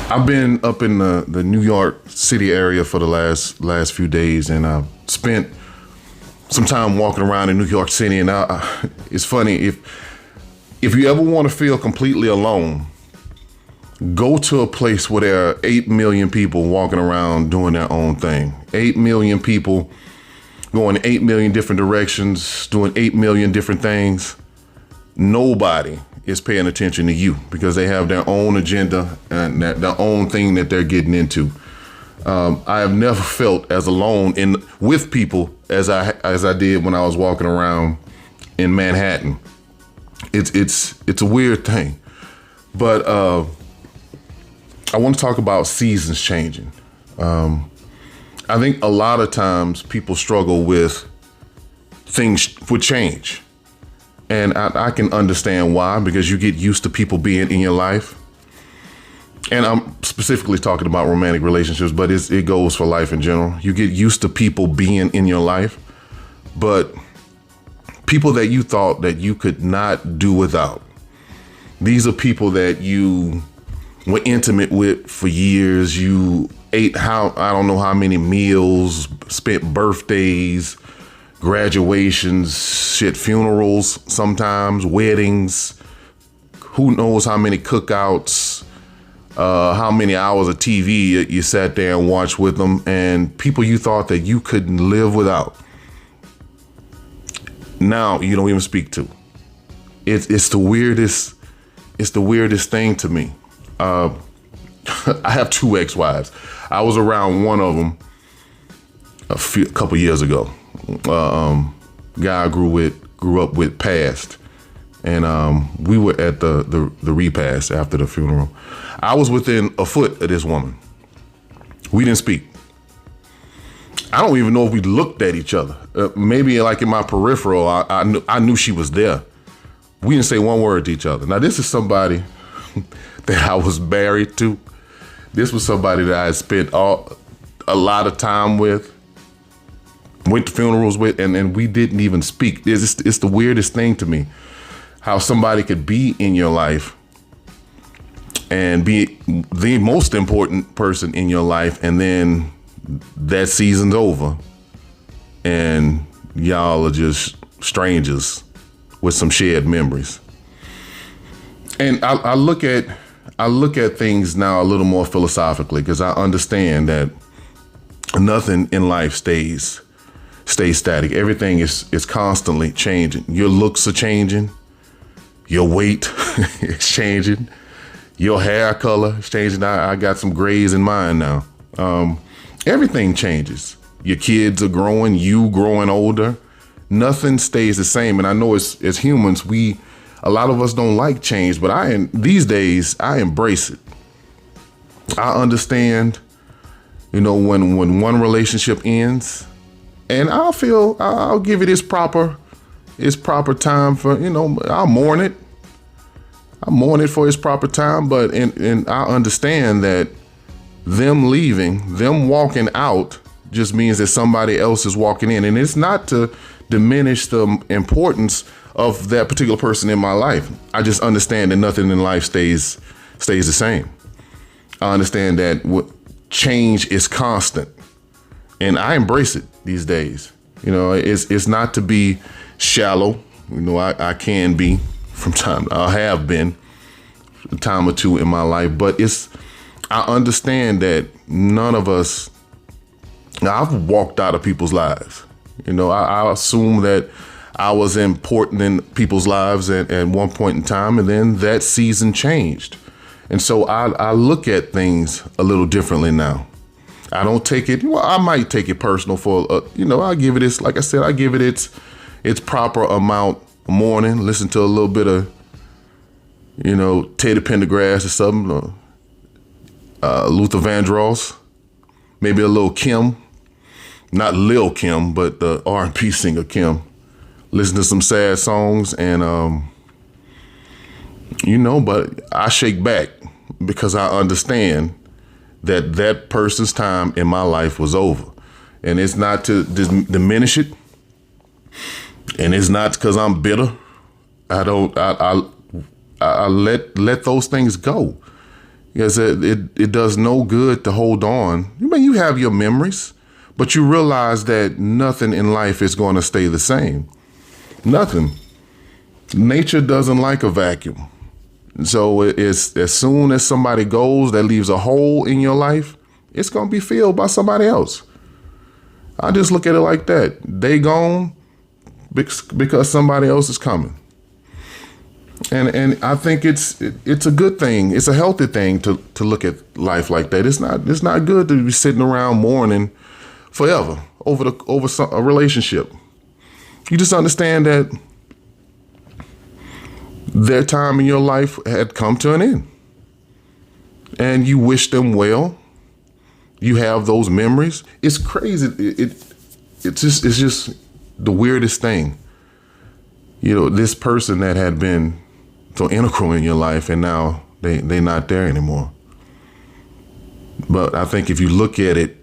I've been up in the New York City area for the last few days, and I've spent some time walking around in New York City. And it's funny, if you ever want to feel completely alone, go to a place where there are 8 million people walking around doing their own thing. 8 million people going 8 million different directions, doing 8 million different things. Nobody is paying attention to you because they have their own agenda and their own thing that they're getting into. I have never felt as alone with people as I did when I was walking around in Manhattan. It's a weird thing, but I want to talk about seasons changing. I think a lot of times people struggle with things with change. And I can understand why, because you get used to people being in your life. And I'm specifically talking about romantic relationships, but it goes for life in general. You get used to people being in your life, but people that you thought that you could not do without. These are people that you were intimate with for years. You ate I don't know how many meals, spent birthdays, graduations, funerals, sometimes weddings, who knows how many cookouts, how many hours of TV you sat there and watched with them, and people you thought that you couldn't live without. Now you don't even speak to. It's the weirdest thing to me. I have 2 ex-wives. I was around one of them a couple years ago. Guy I grew up with passed, and we were at the repast after the funeral. I was within a foot of this woman. We didn't speak. I don't even know if we looked at each other. Maybe like in my peripheral, I knew she was there. We didn't say one word to each other. Now this is somebody that I was married to. This was somebody that I had spent a lot of time with, went to funerals with, and we didn't even speak. It's the weirdest thing to me, how somebody could be in your life and be the most important person in your life, and then that season's over and y'all are just strangers with some shared memories. And I look at things now a little more philosophically, because I understand that nothing in life stays static. Everything is constantly changing. Your looks are changing. Your weight is changing. Your hair color is changing. I got some grays in mine now. Everything changes. Your kids are growing, you growing older. Nothing stays the same. And I know as humans, a lot of us don't like change, but these days I embrace it. I understand, when one relationship ends, and I'll give it its proper time for, I'll mourn it. I mourn it for its proper time, but and I understand that them leaving, them walking out just means that somebody else is walking in. And it's not to diminish the importance of that particular person in my life. I just understand that nothing in life stays the same. I understand that change is constant, and I embrace it these days. It's not to be shallow. I can be from time. I have been a time or two in my life, but I understand that none of us. I've walked out of people's lives. I assume that I was important in people's lives at one point in time, and then that season changed. And so I look at things a little differently now. I don't take it, I might take it personal I give it like I said, I give it its proper amount of mourning, listen to a little bit of, Teddy Pendergrass or something, Luther Vandross, maybe a little Kim, not Lil Kim, but the R&B singer Kim. Listen to some sad songs and, but I shake back because I understand that person's time in my life was over. And it's not to diminish it. And it's not because I'm bitter. I let those things go. because it does no good to hold on. I mean, you have your memories, but you realize that nothing in life is going to stay the same. Nothing. Nature doesn't like a vacuum. So it's as soon as somebody goes that leaves a hole in your life, it's going to be filled by somebody else. I just look at it like that. They gone because somebody else is coming. And I think it's a good thing. It's a healthy thing to look at life like that. It's not good to be sitting around mourning forever over a relationship. You just understand that their time in your life had come to an end, and you wish them well. You have those memories. It's crazy. It's just the weirdest thing. You know, this person that had been so integral in your life, and now they not there anymore. But I think if you look at it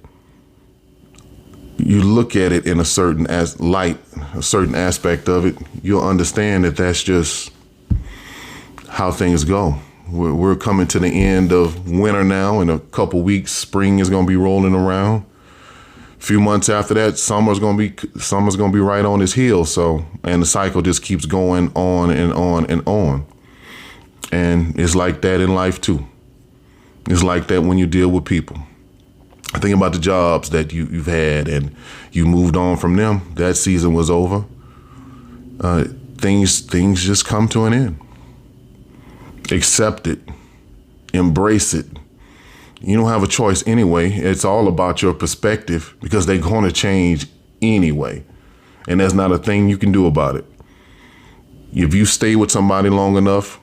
in a certain light, a certain aspect of it, you'll understand that that's just how things go. We're coming to the end of winter now. In a couple weeks, spring is going to be rolling around. A few months after that, summer's going to be right on its heels. So, and the cycle just keeps going on and on and on. And it's like that in life too. It's like that when you deal with people. Think about the jobs that you've had and you moved on from them. That season was over. Things just come to an end. Accept it. Embrace it. You don't have a choice anyway. It's all about your perspective, because they're going to change anyway. And there's not a thing you can do about it. If you stay with somebody long enough,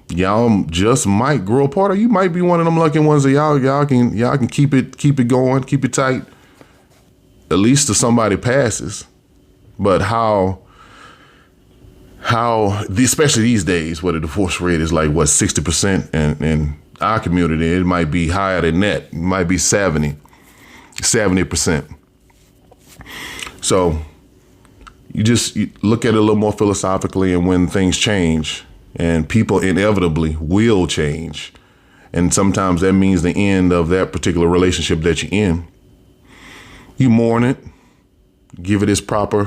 y'all just might grow apart, or you might be one of them lucky ones that y'all can keep it going, keep it tight, at least till somebody passes. But how especially these days, where the divorce rate is like 60%, and in our community it might be higher than that. It might be 70%. So you look at it a little more philosophically, and when things change, and people inevitably will change, and sometimes that means the end of that particular relationship that you're in, you mourn it, give it its proper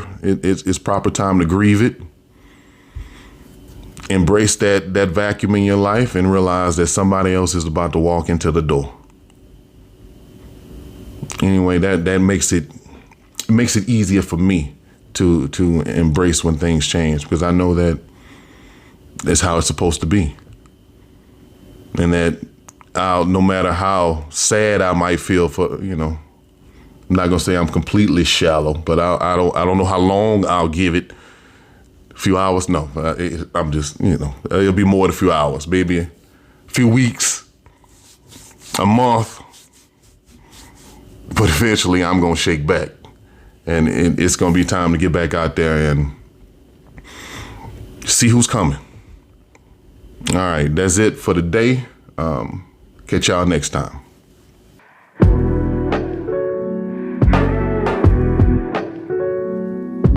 time to grieve it, embrace that vacuum in your life, and realize that somebody else is about to walk into the door. Anyway, that makes it easier for me to embrace when things change, because I know that that's how it's supposed to be. And that no matter how sad I might feel for, I'm not gonna say I'm completely shallow, but I don't know how long I'll give it. A few hours, no. I'm just, it'll be more than a few hours, maybe a few weeks, a month. But eventually I'm gonna shake back, and it's gonna be time to get back out there and see who's coming. All right, that's it for today. Catch y'all next time.